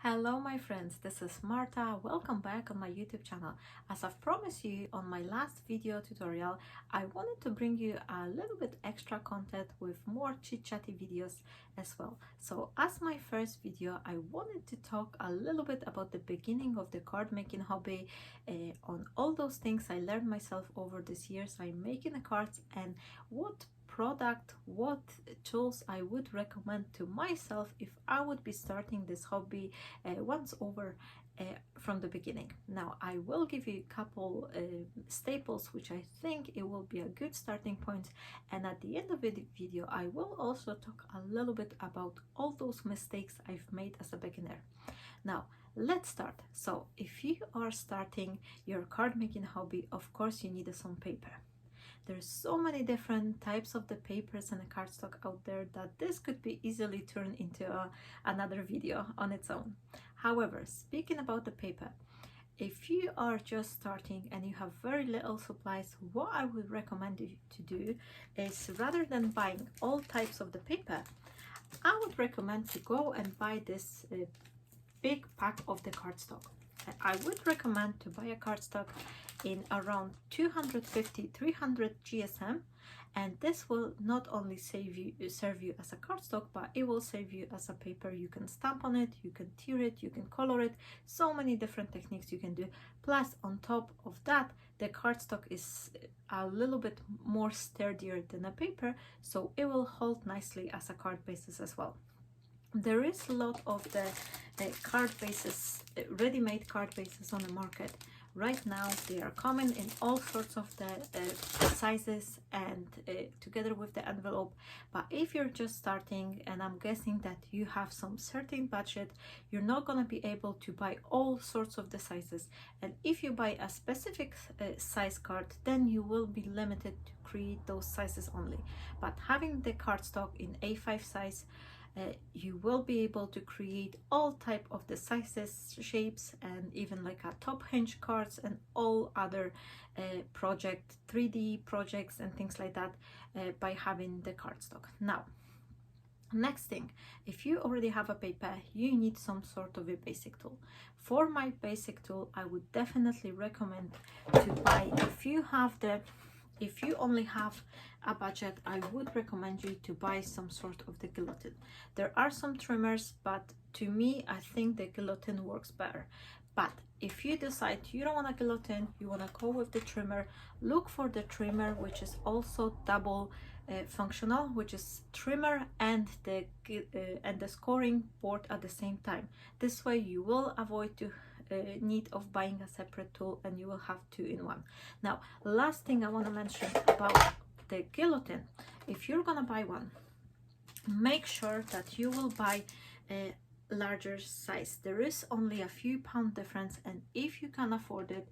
Hello my friends, this is Marta. Welcome back on my YouTube channel. As I've promised you on my last video tutorial, I wanted to bring you a little bit extra content with more chit-chatty videos as well. So as my first video, I wanted to talk a little bit about the beginning of the card making hobby, on all those things I learned myself over these years I'm making the cards, and what tools I would recommend to myself if I would be starting this hobby once over from the beginning. Now I will give you a couple staples which I think it will be a good starting point, and at the end of the video I will also talk a little bit about all those mistakes I've made as a beginner. Now let's start. So if you are starting your card making hobby, of course you need some paper. There's so many different types of the papers and the cardstock out there that this could be easily turned into another video on its own. However, speaking about the paper, if you are just starting and you have very little supplies, what I would recommend you to do is, rather than buying all types of the paper, I would recommend to go and buy this big pack of the cardstock. I would recommend to buy a cardstock in around 250-300 GSM, and this will not only serve you as a cardstock, but it will serve you as a paper. You can stamp on it, you can tear it, you can color it, so many different techniques you can do. Plus on top of that, the cardstock is a little bit more sturdier than a paper, so it will hold nicely as a card basis as well. There is a lot of the card bases, ready-made card bases on the market right now. They are coming in all sorts of the sizes and together with the envelope. But if you're just starting, and I'm guessing that you have some certain budget, you're not going to be able to buy all sorts of the sizes. And if you buy a specific size card, then you will be limited to create those sizes only. But having the cardstock in A5 size, you will be able to create all type of the sizes, shapes, and even like a top hinge cards and all other 3D projects and things like that by having the cardstock. Now, next thing, if you already have a paper, you need some sort of a basic tool. For my basic tool, I would definitely recommend to buy, if you only have a budget, I would recommend you to buy some sort of the guillotine. There are some trimmers, but to me, I think the guillotine works better. But if you decide you don't want a guillotine, you want to go with the trimmer, look for the trimmer which is also double functional, which is trimmer and the scoring board at the same time. This way you will avoid to need of buying a separate tool, and you will have two in one. Now, last thing I want to mention about the guillotine: if you're gonna buy one, make sure that you will buy a larger size. There is only a few pound difference, and if you can afford it,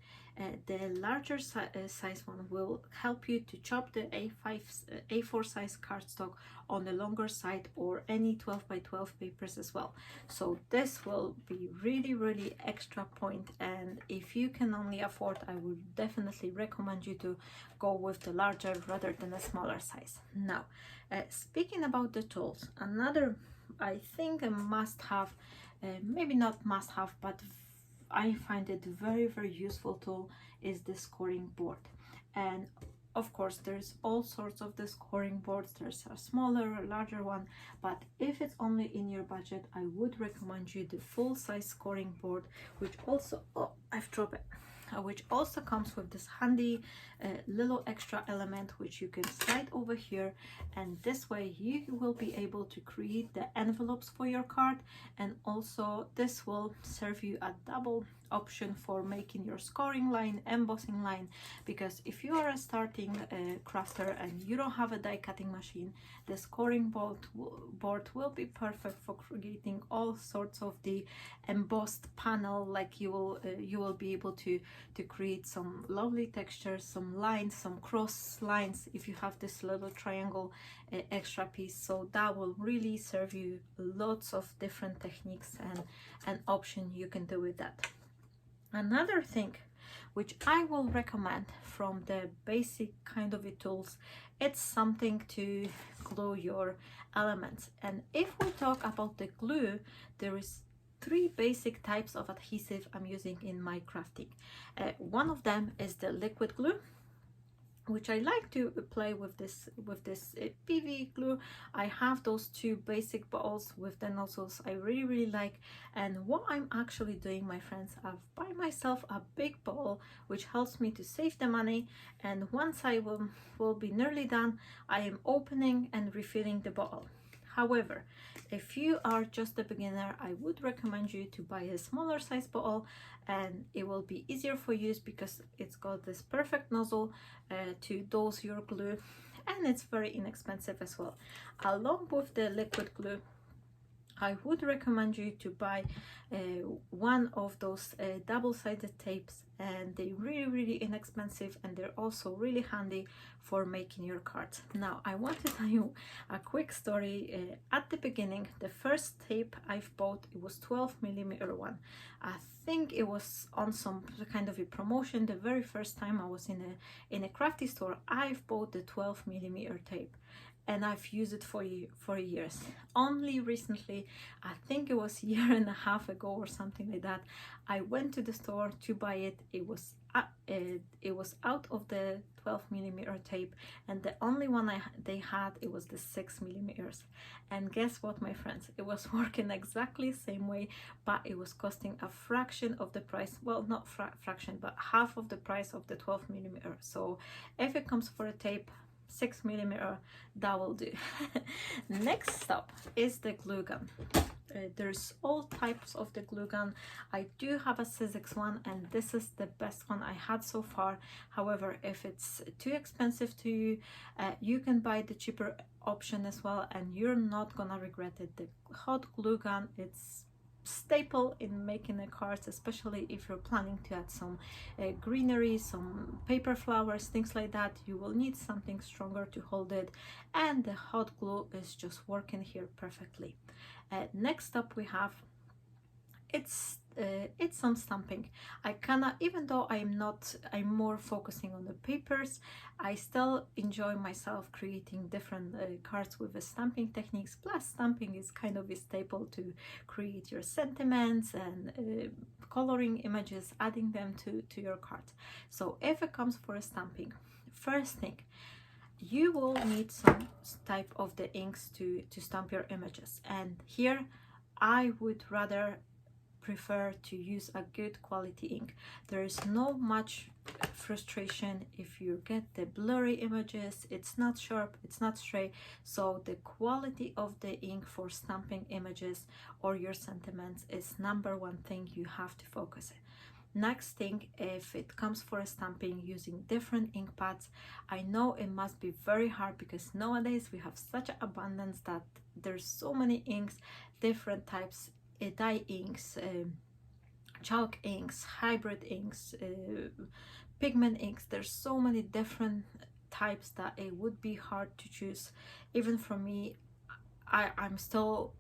the larger size one will help you to chop the A4 size cardstock on the longer side, or any 12 by 12 papers as well. So this will be really extra point, and if you can only afford, I would definitely recommend you to go with the larger rather than a smaller size. Now, speaking about the tools, another, I think, a must-have, maybe not must-have, but I find it very useful tool is the scoring board. And of course there's all sorts of the scoring boards. There's a smaller, larger one, but if it's only in your budget, I would recommend you the full-size scoring board, which also, oh, I've dropped it, which also comes with this handy little extra element which you can slide over here, and this way you will be able to create the envelopes for your card, and also this will serve you a double option for making your scoring line, embossing line, because if you are a starting crafter and you don't have a die cutting machine, the scoring board will be perfect for creating all sorts of the embossed panel. Like you will be able to create some lovely textures, some lines, some cross lines if you have this little triangle extra piece. So that will really serve you lots of different techniques and option you can do with that. Another thing which I will recommend from the basic kind of tools, it's something to glue your elements. And if we talk about the glue, there is three basic types of adhesive I'm using in my crafting. One of them is the liquid glue, which I like to play with this PV glue. I have those two basic bottles with the nozzles I really like. And what I'm actually doing, my friends, I've buy myself a big bottle, which helps me to save the money. And once I will be nearly done, I am opening and refilling the bottle. However, if you are just a beginner, I would recommend you to buy a smaller size bottle, and it will be easier for use because it's got this perfect nozzle to dose your glue, and it's very inexpensive as well. Along with the liquid glue, I would recommend you to buy one of those double-sided tapes, and they're really inexpensive, and they're also really handy for making your cards. Now I want to tell you a quick story. At the beginning, the first tape I've bought, it was 12mm one. I think it was on some kind of a promotion. The very first time I was in a crafty store, I've bought the 12mm tape, and I've used it for years. Only recently, I think it was a year and a half ago or something like that, I went to the store to buy it. It was out of the 12mm tape, and the only one they had, it was the 6mm. And guess what, my friends, it was working exactly the same way, but it was costing a fraction of the price. Well, not fraction, but half of the price of the 12mm. So if it comes for a tape, 6mm, that will do. Next stop is the glue gun. There's all types of the glue gun. I do have a SIZZIX one, and this is the best one I had so far. However, if it's too expensive to you, you can buy the cheaper option as well, and you're not gonna regret it. The hot glue gun, it's staple in making the cards, especially if you're planning to add some greenery, some paper flowers, things like that. You will need something stronger to hold it, and the hot glue is just working here perfectly. Next up we have, it's some stamping. I cannot, even though I'm more focusing on the papers, I still enjoy myself creating different cards with the stamping techniques. Plus, stamping is kind of a staple to create your sentiments and coloring images, adding them to your cards. So if it comes for a stamping, first thing, you will need some type of the inks to stamp your images, and here I would rather prefer to use a good quality ink. There is no much frustration if you get the blurry images. It's not sharp, it's not straight. So the quality of the ink for stamping images or your sentiments is number one thing you have to focus on. Next thing, if it comes for a stamping using different ink pads, I know it must be very hard because nowadays we have such an abundance that there's so many inks, different types, dye inks, chalk inks, hybrid inks, pigment inks. There's so many different types that it would be hard to choose. Even for me, I'm still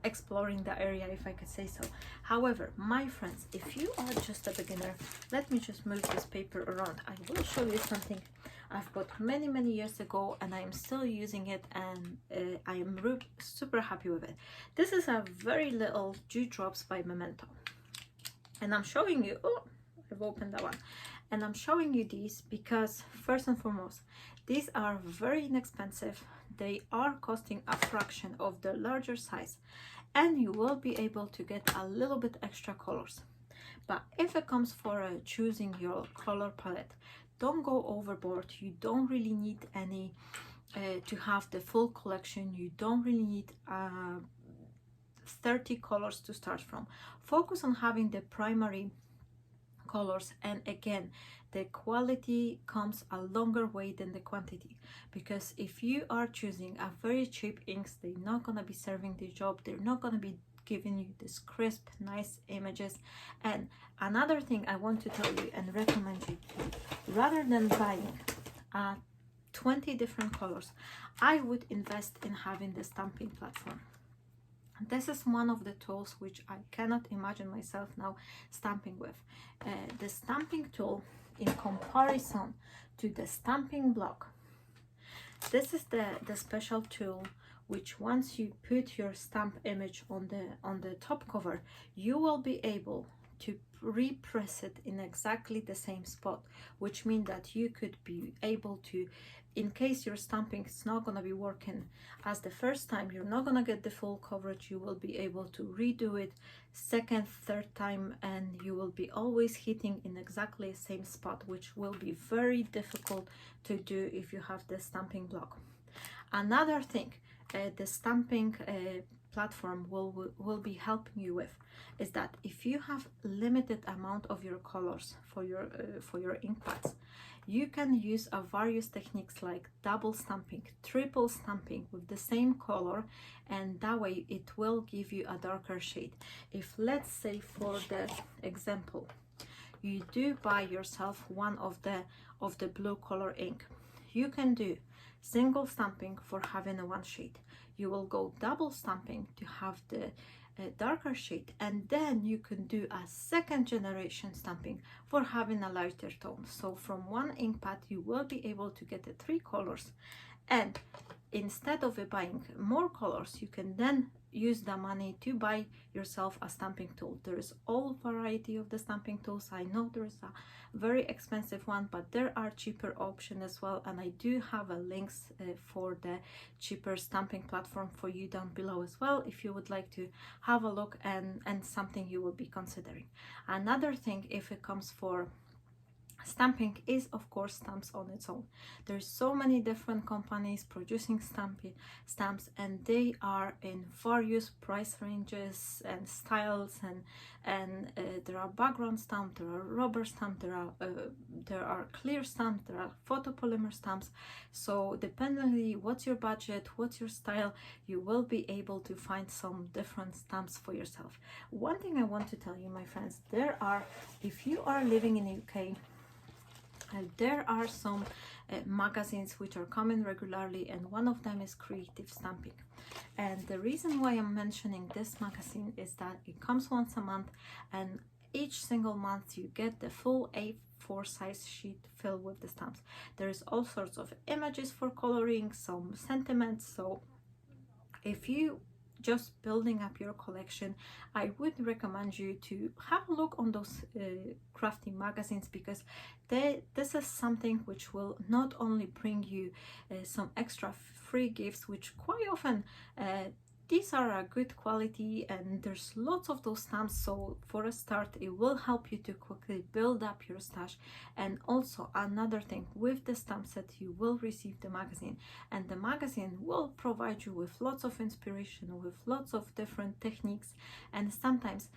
exploring the area, if I could say so. However, my friends, if you are just a beginner, let me just move this paper around. I will show you something I've bought many years ago, and I'm still using it, and I am super happy with it. This is a very little dewdrops by Memento, and I'm showing you, oh, I've opened that one, and I'm showing you these because first and foremost, these are very inexpensive. They are costing a fraction of the larger size, and you will be able to get a little bit extra colors. But if it comes for choosing your color palette, don't go overboard. You don't really need any to have the full collection. You don't really need 30 colors to start from. Focus on having the primary colors, and again, the quality comes a longer way than the quantity, because if you are choosing a very cheap inks, they're not gonna be serving the job. They're not gonna be giving you this crisp, nice images. And another thing I want to tell you and recommend you, rather than buying 20 different colors, I would invest in having the stamping platform. This is one of the tools which I cannot imagine myself now stamping with. The stamping tool, in comparison to the stamping block, this is the special tool which once you put your stamp image on the top cover, you will be able to repress it in exactly the same spot, which means that you could be able to, in case your stamping is not going to be working as the first time, you're not going to get the full coverage, you will be able to redo it second, third time, and you will be always hitting in exactly the same spot, which will be very difficult to do if you have the stamping block. Another thing the stamping platform will be helping you with is that if you have limited amount of your colors for your ink pads, you can use various techniques like double stamping, triple stamping with the same color, and that way it will give you a darker shade. If, let's say for the example, you do buy yourself one of the blue color ink, you can do single stamping for having a one shade. You will go double stamping to have the darker shade, and then you can do a second generation stamping for having a lighter tone. So from one ink pad you will be able to get the 3 colors, and instead of buying more colors, you can then use the money to buy yourself a stamping tool. There is all variety of the stamping tools. I know there is a very expensive one, but there are cheaper options as well, and I do have a links for the cheaper stamping platform for you down below as well, if you would like to have a look and something you will be considering. Another thing, if it comes for stamping, is of course stamps on its own. There's so many different companies producing stamps, and they are in various price ranges and styles, and there are background stamp, there are rubber stamp, there are clear stamp, there are photopolymer stamps. So depending what's your budget, what's your style, you will be able to find some different stamps for yourself. One thing I want to tell you, my friends, there are, if you are living in UK, there are some magazines which are coming regularly, and one of them is Creative Stamping. And the reason why I'm mentioning this magazine is that it comes once a month, and each single month you get the full A4 size sheet filled with the stamps. There's all sorts of images for coloring, some sentiments. So if you just building up your collection, I would recommend you to have a look on those crafting magazines, because this is something which will not only bring you some extra free gifts, which quite often these are a good quality, and there's lots of those stamps. So for a start, it will help you to quickly build up your stash. And also another thing, with the stamp set you will receive the magazine, and the magazine will provide you with lots of inspiration, with lots of different techniques, and sometimes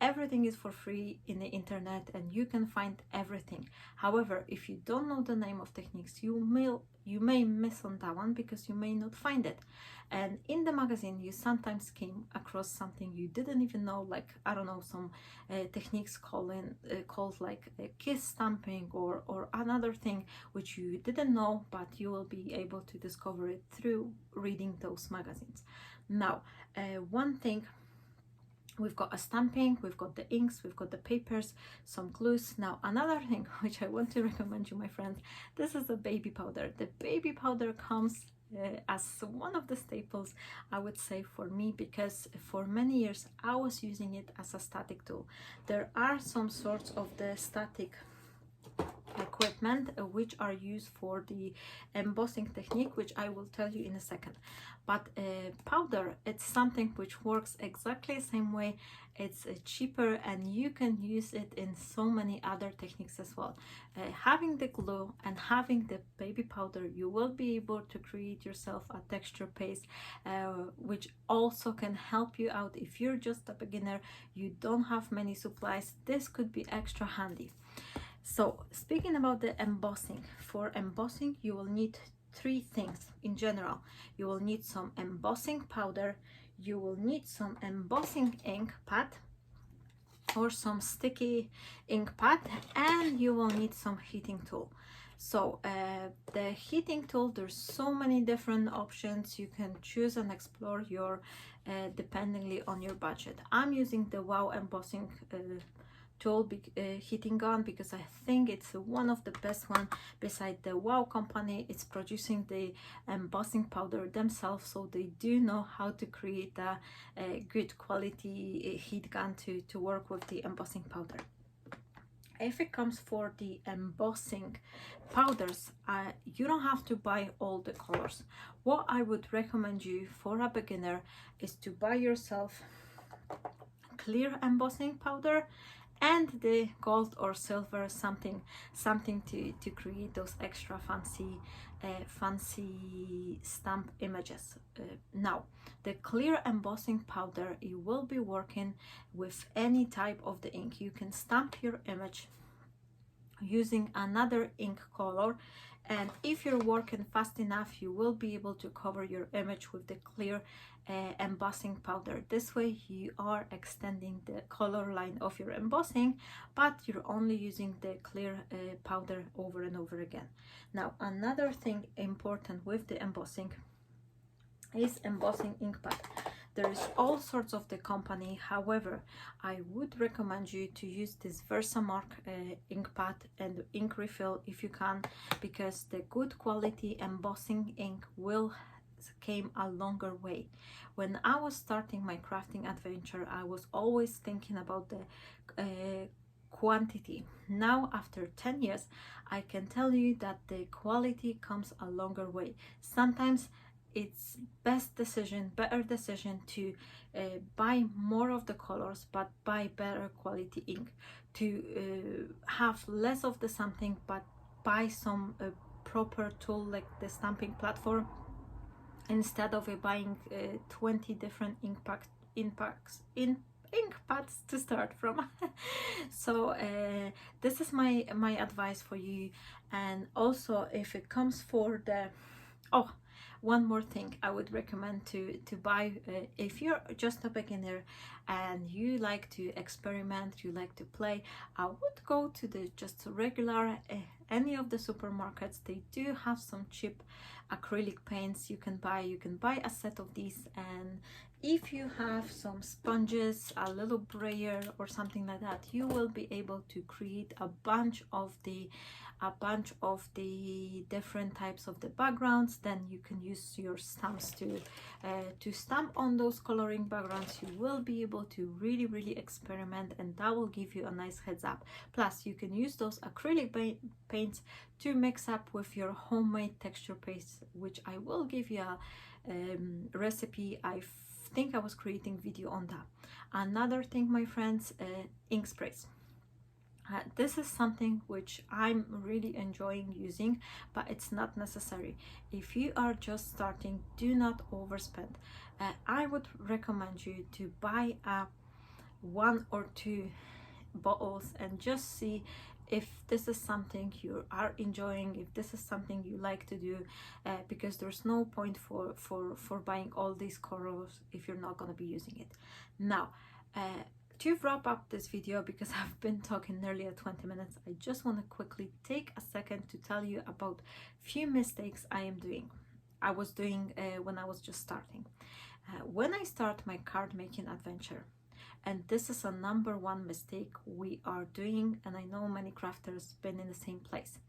everything is for free in the internet and you can find everything. However, if you don't know the name of techniques, you may miss on that one because you may not find it. And in the magazine you sometimes came across something you didn't even know, like, I don't know, some techniques called like kiss stamping or another thing which you didn't know, but you will be able to discover it through reading those magazines. Now, one thing, we've got a stamping, we've got the inks, we've got the papers, some glues. Now another thing which I want to recommend you, my friends, this is a baby powder. The baby powder comes as one of the staples, I would say, for me, because for many years I was using it as a static tool. There are some sorts of the static equipment which are used for the embossing technique, which I will tell you in a second. But powder, it's something which works exactly the same way. It's cheaper, and you can use it in so many other techniques as well. Having the glue and having the baby powder, you will be able to create yourself a texture paste, which also can help you out if you're just a beginner, you don't have many supplies. This could be extra handy. So speaking about the embossing, for embossing you will need 3 things in general. You will need some embossing powder, you will need some embossing ink pad or some sticky ink pad, and you will need some heating tool. So the heating tool, there's so many different options. You can choose and explore your dependingly on your budget. I'm using the Wow embossing tool, heating gun, because I think it's one of the best one beside the Wow company. It's producing the embossing powder themselves, so they do know how to create a good quality heat gun to work with the embossing powder. If it comes for the embossing powders, you don't have to buy all the colors. What I would recommend you for a beginner is to buy yourself clear embossing powder and the gold or silver, something to create those extra fancy stamp images. Now, the clear embossing powder, you will be working with any type of the ink. You can stamp your image using another ink color, and if you're working fast enough, you will be able to cover your image with the clear embossing powder. This way you are extending the color line of your embossing, but you're only using the clear powder over and over again. Now, another thing important with the embossing is embossing ink pad. There is all sorts of the company. However, I would recommend you to use this Versamark ink pad and ink refill if you can, because the good quality embossing ink will came a longer way. When I was starting my crafting adventure, I was always thinking about the quantity. Now, after 10 years, I can tell you that the quality comes a longer way. Sometimes it's better decision to buy more of the colors, but buy better quality ink, to have less of the something, but buy some proper tool like the stamping platform, instead of buying 20 different ink pads to start from. So this is my advice for you. And also, if it comes for the one more thing I would recommend to buy, if you're just a beginner and you like to experiment, you like to play, I would go to the just regular any of the supermarkets. They do have some cheap acrylic paints you can buy. You can buy a set of these, and if you have some sponges, a little brayer or something like that, you will be able to create a bunch of the different types of the backgrounds. Then you can use your stamps to stamp on those coloring backgrounds. You will be able to really experiment, and that will give you a nice heads up. Plus, you can use those acrylic paints to mix up with your homemade texture paste, which I will give you a recipe. I think I was creating video on that. Another thing, my friends, ink sprays. This is something which I'm really enjoying using, but it's not necessary. If you are just starting, do not overspend. I would recommend you to buy 1 or 2 bottles and just see if this is something you are enjoying, if this is something you like to do, because there's no point for buying all these colors if you're not going to be using it. Now, to wrap up this video, because I've been talking nearly 20 minutes, I just want to quickly take a second to tell you about few mistakes I was doing when I was just starting. When I start my card making adventure, and this is a #1 mistake we are doing, and I know many crafters been in the same place.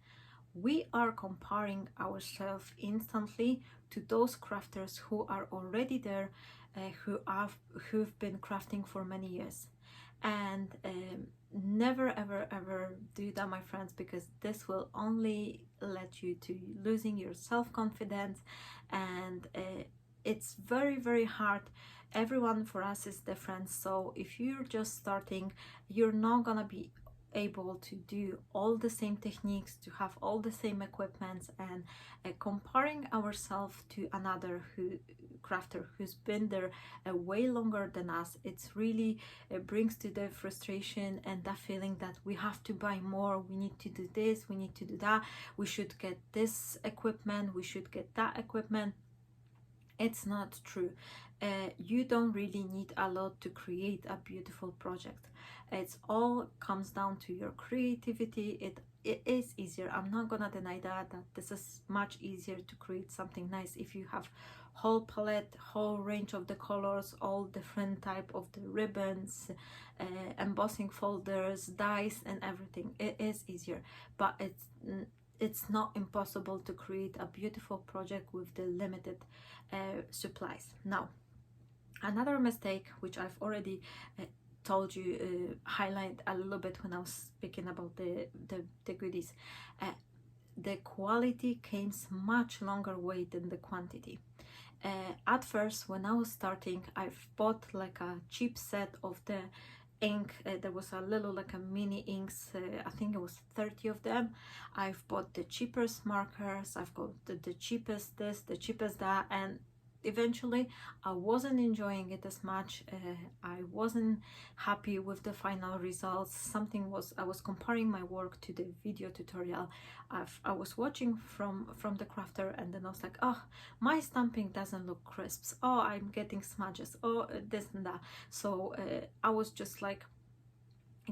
We are comparing ourselves instantly to those crafters who are already there, who've been crafting for many years. And never ever do that, my friends, because this will only lead you to losing your self-confidence, and it's very hard. Everyone for us is different, so if you're just starting, you're not gonna be able to do all the same techniques, to have all the same equipments, and comparing ourselves to another crafter who's been there way longer than us, it's really brings to the frustration and that feeling that we have to buy more, we need to do this, we need to do that, we should get this equipment, we should get that equipment. It's not true. You don't really need a lot to create a beautiful project. It's all comes down to your creativity. It is easier. I'm not gonna deny that this is much easier to create something nice if you have whole palette, whole range of the colors, all different type of the ribbons, embossing folders, dies, and everything. It is easier, but it's not impossible to create a beautiful project with the limited supplies. Now, another mistake which I've already told you, highlight a little bit when I was speaking about the goodies, the quality comes much longer way than the quantity. At first, when I was starting, I've bought like a cheap set of the ink. There was a little like a mini inks, I think it was 30 of them. I've bought the cheapest markers, I've got the cheapest this, the cheapest that, and eventually I wasn't enjoying it as much. I wasn't happy with the final results. Something was, I was comparing my work to the video tutorial I was watching from the crafter, and then I was like, oh, my stamping doesn't look crisp, oh, I'm getting smudges, oh, this and that. So I was just like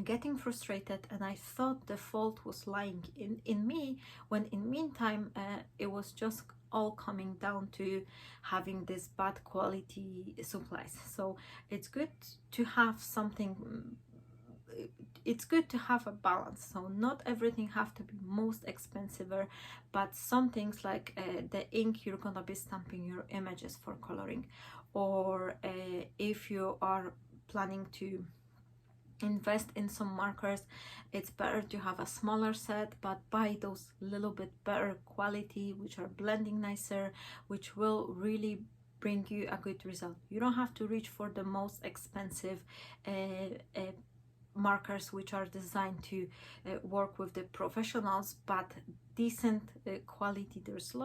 getting frustrated, and I thought the fault was lying in me, when in meantime it was just all coming down to having this bad quality supplies. So it's good to have something, it's good to have a balance. So not everything have to be most expensive, but some things like the ink you're gonna be stamping your images for coloring, or if you are planning to invest in some markers, it's better to have a smaller set, but buy those little bit better quality, which are blending nicer, which will really bring you a good result. You don't have to reach for the most expensive markers which are designed to work with the professionals, but decent quality. There's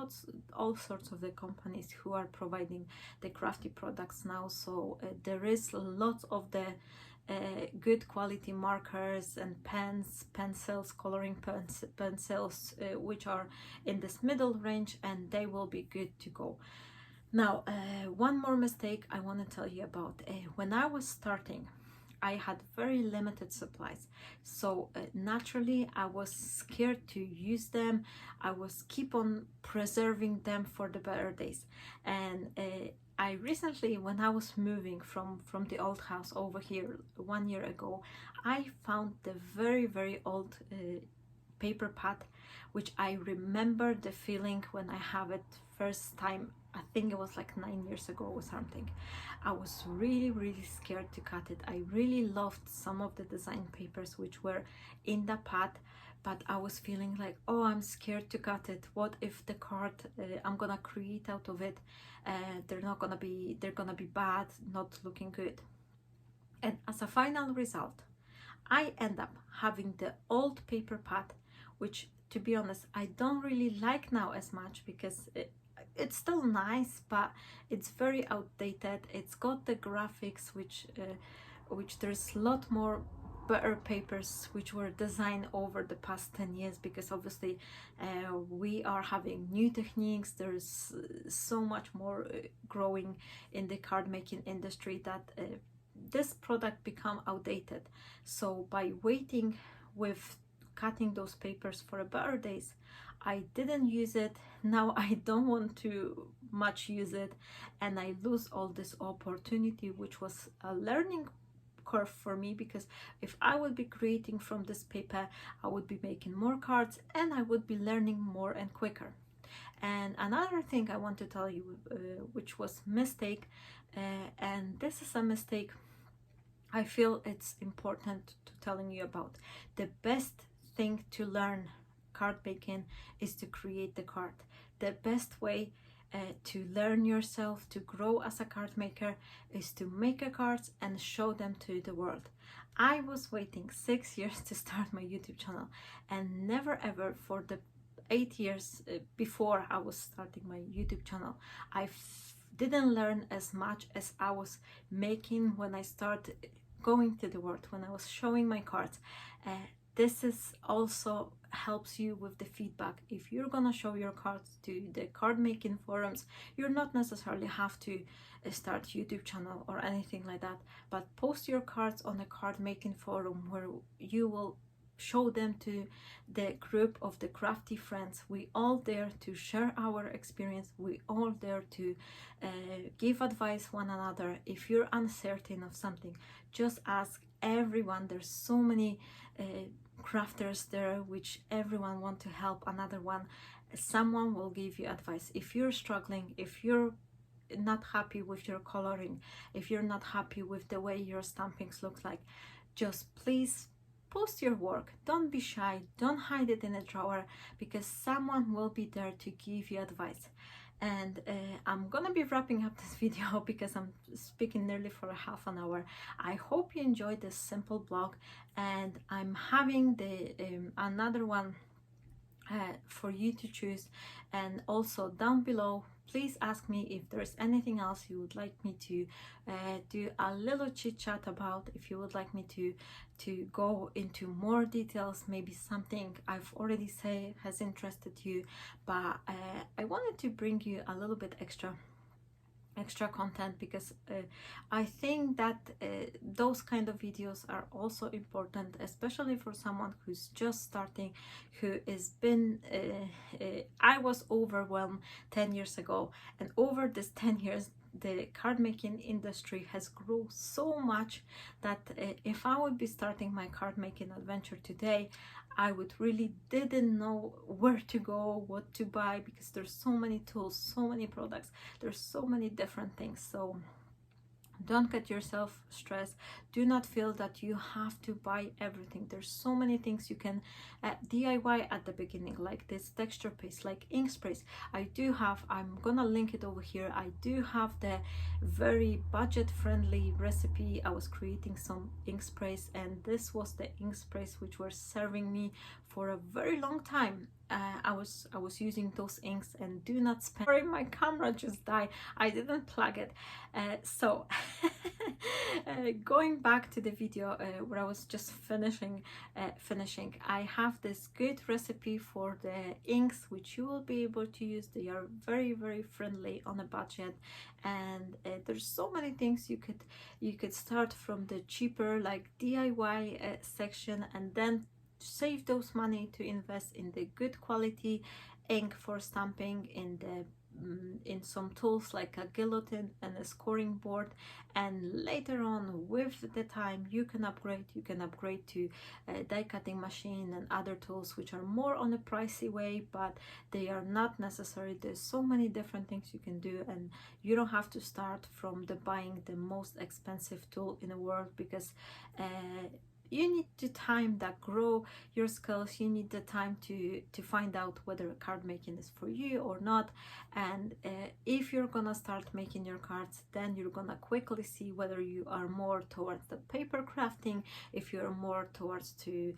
all sorts of the companies who are providing the crafty products now, so there is lots of the good quality markers and pens, pencils, coloring pencils, which are in this middle range, and they will be good to go. Now, one more mistake I want to tell you about. When I was starting, I had very limited supplies, so naturally I was scared to use them. I was keep on preserving them for the better days. And I recently, when I was moving from the old house over here 1 year ago, I found the very old paper pad, which I remember the feeling when I have it first time. I think it was like 9 years ago or something. I was really scared to cut it. I really loved some of the design papers which were in the pad, but I was feeling like, oh, I'm scared to cut it. What if the card I'm gonna create out of it, they're gonna be bad, not looking good. And as a final result, I end up having the old paper pad, which, to be honest, I don't really like now as much, because it's still nice, but it's very outdated. It's got the graphics which there's a lot more better papers which were designed over the past 10 years, because obviously we are having new techniques. There's so much more growing in the card making industry that this product become outdated. So by waiting with cutting those papers for a better days, I didn't use it. Now I don't want to much use it, and I lose all this opportunity, which was a learning curve for me, because if I would be creating from this paper, I would be making more cards and I would be learning more and quicker. And another thing I want to tell you, which was mistake, and this is a mistake I feel it's important to telling you about. The best thing to learn card making is to create the card. The best way to learn yourself to grow as a card maker is to make a cards and show them to the world. I was waiting 6 years to start my YouTube channel, and never ever for the 8 years before I was starting my YouTube channel, I didn't learn as much as I was making when I started going to the world, when I was showing my cards. this is also helps you with the feedback. If you're gonna show your cards to the card making forums, you're not necessarily have to start YouTube channel or anything like that, but post your cards on a card making forum where you will show them to the group of the crafty friends. We all there to share our experience, we all there to give advice one another. If you're uncertain of something, just ask everyone. There's so many crafters there which everyone want to help another one. Someone will give you advice. If you're struggling, if you're not happy with your coloring, if you're not happy with the way your stampings looks like, just please post your work. Don't be shy, don't hide it in a drawer, because someone will be there to give you advice. And I'm gonna be wrapping up this video because I'm speaking nearly for a half an hour. I hope you enjoyed this simple blog, and I'm having the another one for you to choose. And also down below, please ask me if there's anything else you would like me to do a little chit chat about, if you would like me to go into more details, maybe something I've already said has interested you, but I wanted to bring you a little bit extra content, because I think that those kind of videos are also important, especially for someone who's just starting, who has been I was overwhelmed 10 years ago, and over this 10 years the card making industry has grown so much that if I would be starting my card making adventure today, I would really didn't know where to go, what to buy, because there's so many tools, so many products, there's so many different things. So don't get yourself stressed. Do not feel that you have to buy everything. There's so many things you can DIY at the beginning, like this texture paste, like ink sprays. I do have, I'm gonna link it over here, I do have the very budget friendly recipe. I was creating some ink sprays, and this was the ink sprays which were serving me for a very long time. I was using those inks, and do not spend. Sorry, my camera just died, I didn't plug it. So going back to the video where I was just finishing, I have this good recipe for the inks which you will be able to use. They are very, very friendly on a budget, and there's so many things you could start from the cheaper like DIY section, and then save those money to invest in the good quality ink for stamping, in the in some tools like a guillotine and a scoring board. And later on, with the time, you can upgrade to a die cutting machine and other tools which are more on a pricey way, but they are not necessary. There's so many different things you can do, and you don't have to start from the buying the most expensive tool in the world, because you need the time that grow your skills. You need the time to find out whether card making is for you or not. And if you're gonna start making your cards, then you're gonna quickly see whether you are more towards the paper crafting, if you're more towards to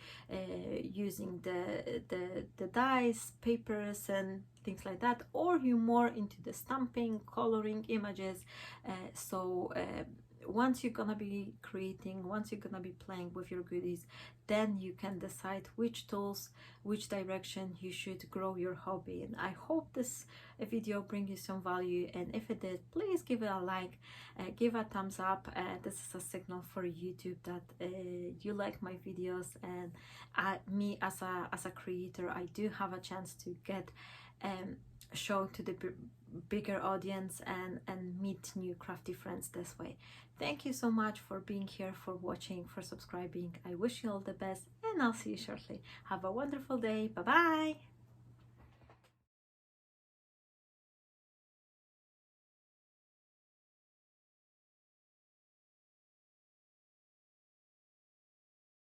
using the dies, papers and things like that, or you more into the stamping, coloring images. Once you're gonna be creating, once you're gonna be playing with your goodies, then you can decide which tools, which direction you should grow your hobby. And I hope this video brings you some value, and if it did, please give it a like, give a thumbs up. This is a signal for YouTube that you like my videos, and me as a creator, I do have a chance to get show to the bigger audience and meet new crafty friends this way. Thank you so much for being here, for watching, for subscribing. I wish you all the best, and I'll see you shortly. Have a wonderful day. Bye bye.